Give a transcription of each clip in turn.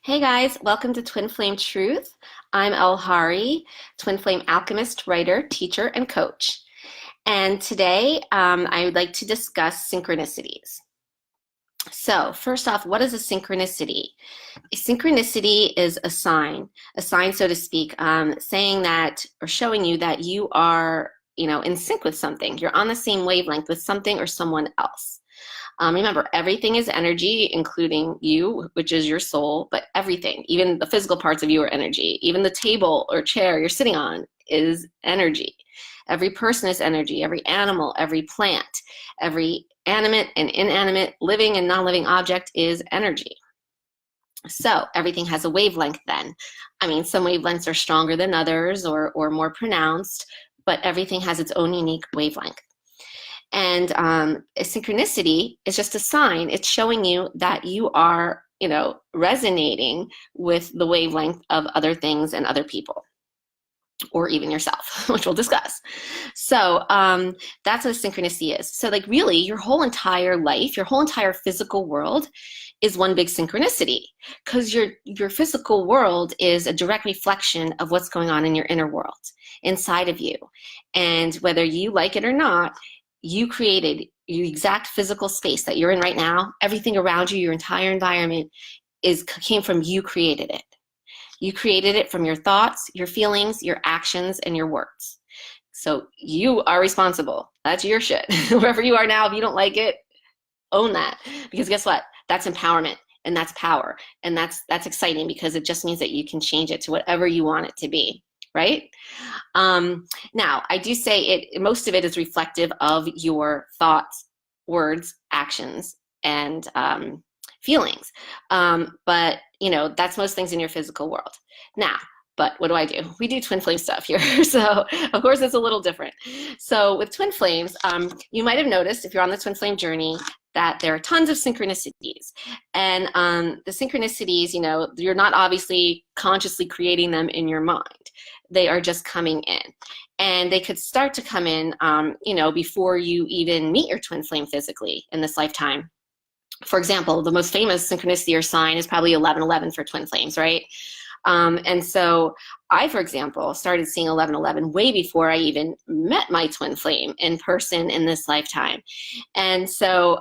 Hey guys, welcome to Twin Flame Truth. I'm Elle Hari, Twin Flame Alchemist, writer, teacher, and coach. And today I would like to discuss synchronicities. So, first off, what is a synchronicity? A synchronicity is a sign, so to speak, saying that or showing you that you are, in sync with something. You're on the same wavelength with something or someone else. Remember, everything is energy, including you, which is your soul, but everything, even the physical parts of you are energy. Even the table or chair you're sitting on is energy. Every person is energy, every animal, every plant, every animate and inanimate, living and non-living object is energy. So everything has a wavelength then. I mean, some wavelengths are stronger than others or more pronounced, but everything has its own unique wavelength. And a synchronicity is just a sign. It's showing you that you are, resonating with the wavelength of other things and other people, or even yourself, which we'll discuss. So that's what a synchronicity is. So like really your whole entire life, your whole entire physical world is one big synchronicity, because your physical world is a direct reflection of what's going on in your inner world, inside of you. And whether you like it or not, you created your exact physical space that you're in right now. Everything around you, your entire environment came from you created it. You created it from your thoughts, your feelings, your actions, and your words. So you are responsible. That's your shit. Wherever you are now, if you don't like it, own that. Because guess what? That's empowerment and that's power. And that's exciting because it just means that you can change it to whatever you want it to be. Right? Now, I do say most of it is reflective of your thoughts, words, actions, and feelings. But, that's most things in your physical world. Now, but what do? We do twin flame stuff here. So, of course, it's a little different. So with twin flames, you might have noticed if you're on the twin flame journey that there are tons of synchronicities. And the synchronicities, you're not obviously consciously creating them in your mind. They are just coming in. And they could start to come in, before you even meet your twin flame physically in this lifetime. For example, the most famous synchronicity or sign is probably 1111 for twin flames, right? And so I, for example, started seeing 1111 way before I even met my twin flame in person in this lifetime. And so,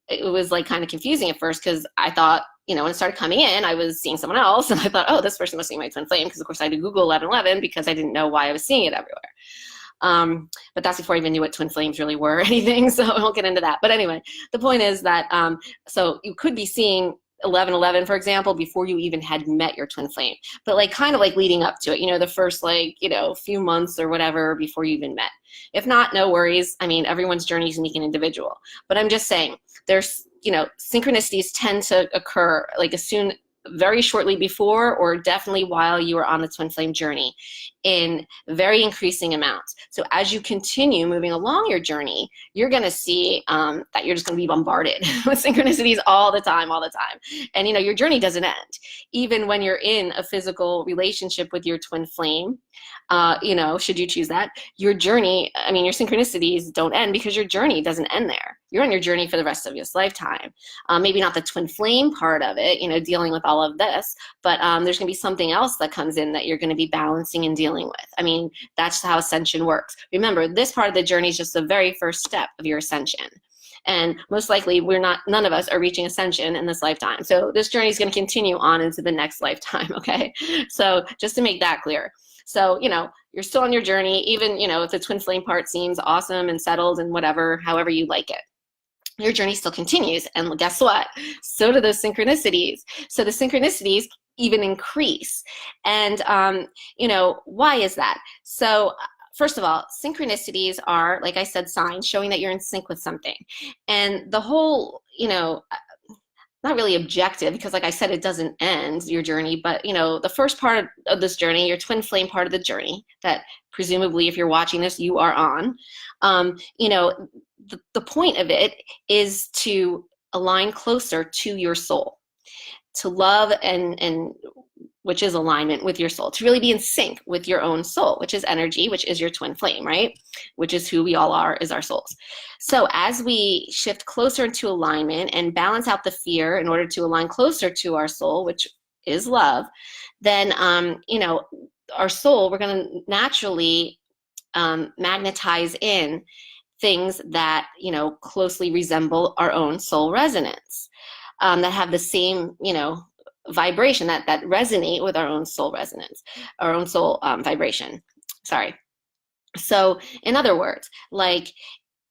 it was like kind of confusing at first because I thought, when it started coming in, I was seeing someone else and I thought, oh, this person must be my twin flame, because of course I had to Google 1111 because I didn't know why I was seeing it everywhere. But that's before I even knew what twin flames really were or anything, so I won't get into that. But anyway, the point is that, so you could be seeing 1111, for example, before you even had met your twin flame, but like kind of like leading up to it, the first few months or whatever before you even met. If not, no worries. I mean, everyone's journey is unique and individual, but I'm just saying there's, synchronicities tend to occur like very shortly before, or definitely while you are on the twin flame journey, in very increasing amounts. So as you continue moving along your journey, you're going to see that you're just going to be bombarded with synchronicities all the time. And your journey doesn't end. Even when you're in a physical relationship with your twin flame, should you choose that, your journey, your synchronicities don't end, because your journey doesn't end there. You're on your journey for the rest of this lifetime. Maybe not the twin flame part of it, dealing with all of this, but there's going to be something else that comes in that you're going to be balancing and dealing with. That's how ascension works. Remember, this part of the journey is just the very first step of your ascension. And most likely none of us are reaching ascension in this lifetime. So this journey is going to continue on into the next lifetime, okay? So just to make that clear. So, you're still on your journey, even, if the twin flame part seems awesome and settled and whatever, however you like it. Your journey still continues. And guess what? So do those synchronicities. So the synchronicities even increase. And, why is that? So first of all, synchronicities are, like I said, signs showing that you're in sync with something. And the whole, not really objective, because like I said, it doesn't end your journey, but the first part of this journey, your twin flame part of the journey, that presumably if you're watching this, you are on, the point of it is to align closer to your soul, to love and which is alignment with your soul, to really be in sync with your own soul, which is energy, which is your twin flame, right? Which is who we all are, is our souls. So as we shift closer into alignment and balance out the fear in order to align closer to our soul, which is love, then, our soul, we're going to naturally magnetize in things that, closely resemble our own soul resonance, that have the same, vibration, that resonate with our own soul resonance, our own soul vibration. Sorry. So in other words, like,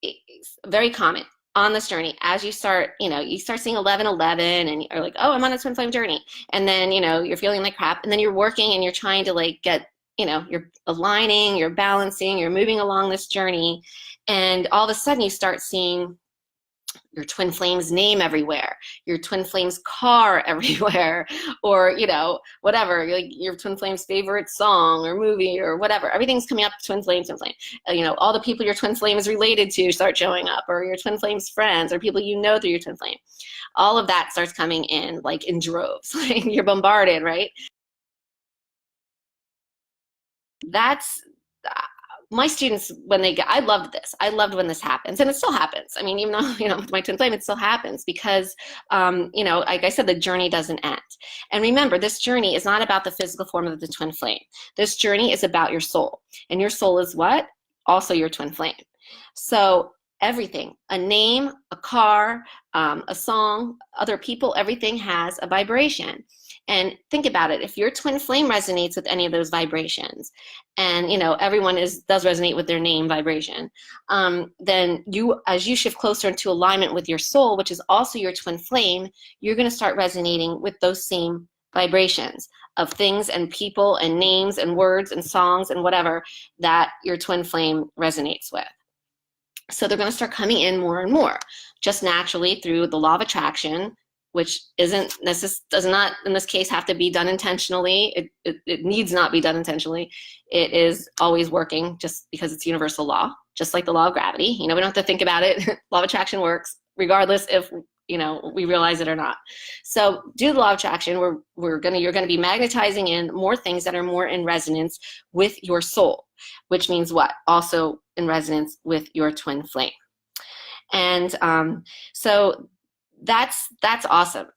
it's very common on this journey, as you start, you start seeing 1111 and you're like, oh, I'm on a twin flame journey. And then, you're feeling like crap. And then you're working and you're trying to like get, you're aligning, you're balancing, you're moving along this journey. And all of a sudden you start seeing your twin flame's name everywhere, your twin flame's car everywhere, or, whatever, your twin flame's favorite song or movie or whatever. Everything's coming up, twin flame, twin flame. All the people your twin flame is related to start showing up, or your twin flame's friends, or people through your twin flame. All of that starts coming in like in droves. Like, you're bombarded, right? That's my students, when I loved this. I loved when this happens, and it still happens. I mean, even though, with my twin flame, it still happens because, like I said, the journey doesn't end. And remember, this journey is not about the physical form of the twin flame. This journey is about your soul. And your soul is what? Also your twin flame. So everything, a name, a car, a song, other people, everything has a vibration. And think about it. If your twin flame resonates with any of those vibrations, and everyone does resonate with their name vibration, then as you shift closer into alignment with your soul, which is also your twin flame, you're going to start resonating with those same vibrations of things and people and names and words and songs and whatever that your twin flame resonates with. So they're going to start coming in more and more, just naturally through the law of attraction, which does not in this case have to be done intentionally. It needs not be done intentionally. It is always working just because it's universal law, just like the law of gravity. We don't have to think about it. Law of attraction works regardless if we realize it or not. So due to the law of attraction, you're going to be magnetizing in more things that are more in resonance with your soul, which means what? Also in resonance with your twin flame. And so that's awesome.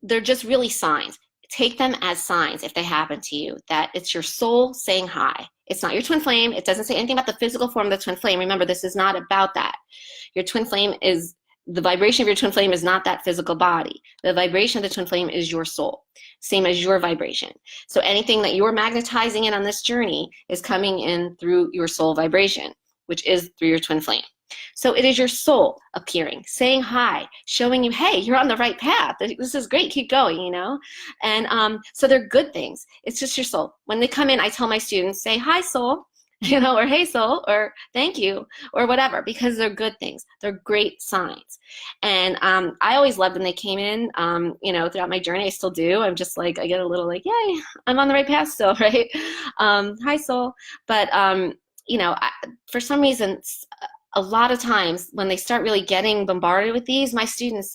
They're just really signs. Take them as signs if they happen to you, that it's your soul saying hi. It's not your twin flame. It doesn't say anything about the physical form of the twin flame. Remember, this is not about that. Your twin flame the vibration of your twin flame is not that physical body. The vibration of the twin flame is your soul, same as your vibration. So anything that you're magnetizing in on this journey is coming in through your soul vibration, which is through your twin flame. So it is your soul appearing, saying hi, showing you, hey, you're on the right path. This is great. Keep going, And so they're good things. It's just your soul. When they come in, I tell my students, say, hi, soul, or hey, soul, or thank you, or whatever, because they're good things. They're great signs. And I always loved when they came in, throughout my journey. I still do. I'm just like, I get a little like, yay, I'm on the right path still, right? Hi, soul. But, for some reason, a lot of times when they start really getting bombarded with these, a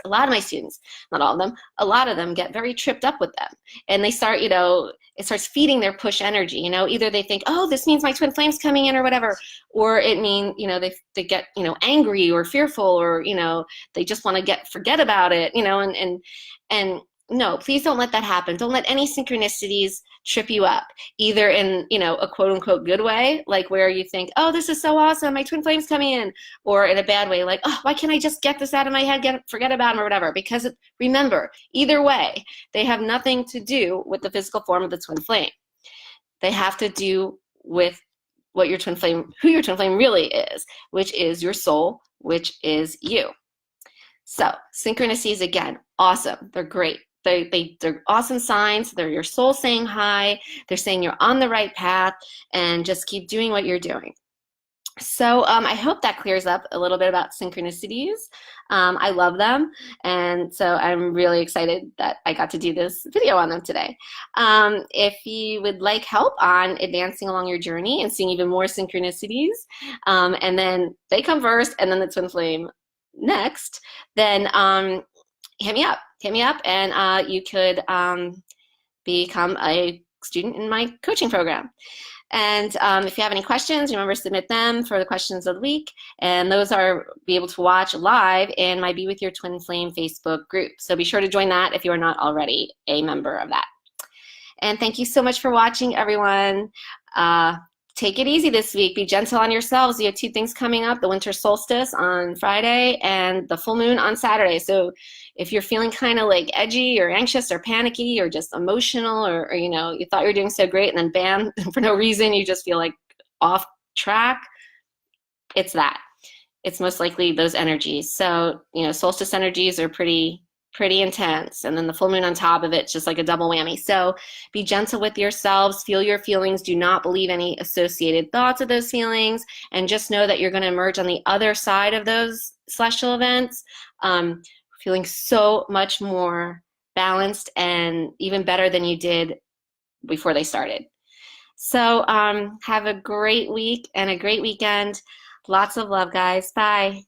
lot of my students, not all of them, a lot of them get very tripped up with them. And they start, it starts feeding their push energy. Either they think, oh, this means my twin flame's coming in or whatever, or it means, they get, angry or fearful, or, they just want to forget about it, and no, please don't let that happen. Don't let any synchronicities trip you up, either in, a quote unquote good way, like where you think, oh, this is so awesome, my twin flame's coming in, or in a bad way, like, oh, why can't I just get this out of my head, forget about them or whatever. Because remember, either way, they have nothing to do with the physical form of the twin flame. They have to do with who your twin flame really is, which is your soul, which is you. So synchronicities, again, awesome. They're great. They're awesome signs. They're your soul saying hi. They're saying you're on the right path, and just keep doing what you're doing. So I hope that clears up a little bit about synchronicities. I love them, and so I'm really excited that I got to do this video on them today. If you would like help on advancing along your journey and seeing even more synchronicities, and then they come first and then the twin flame next, then hit me up, and you could become a student in my coaching program. And if you have any questions, remember to submit them for the questions of the week. And those are be able to watch live in my Be With Your Twin Flame Facebook group. So be sure to join that if you are not already a member of that. And thank you so much for watching, everyone. Take it easy this week. Be gentle on yourselves. You have 2 things coming up, the winter solstice on Friday and the full moon on Saturday. So if you're feeling kind of like edgy or anxious or panicky or just emotional or you know, you thought you were doing so great and then bam, for no reason, you just feel like off track, it's that. It's most likely those energies. So, you know, solstice energies are pretty intense, and then the full moon on top of it's just like a double whammy. So be gentle with yourselves, feel your feelings, do not believe any associated thoughts of those feelings, and just know that you're going to emerge on the other side of those celestial events feeling so much more balanced and even better than you did before they started. So have a great week and a great weekend. Lots of love, guys. Bye.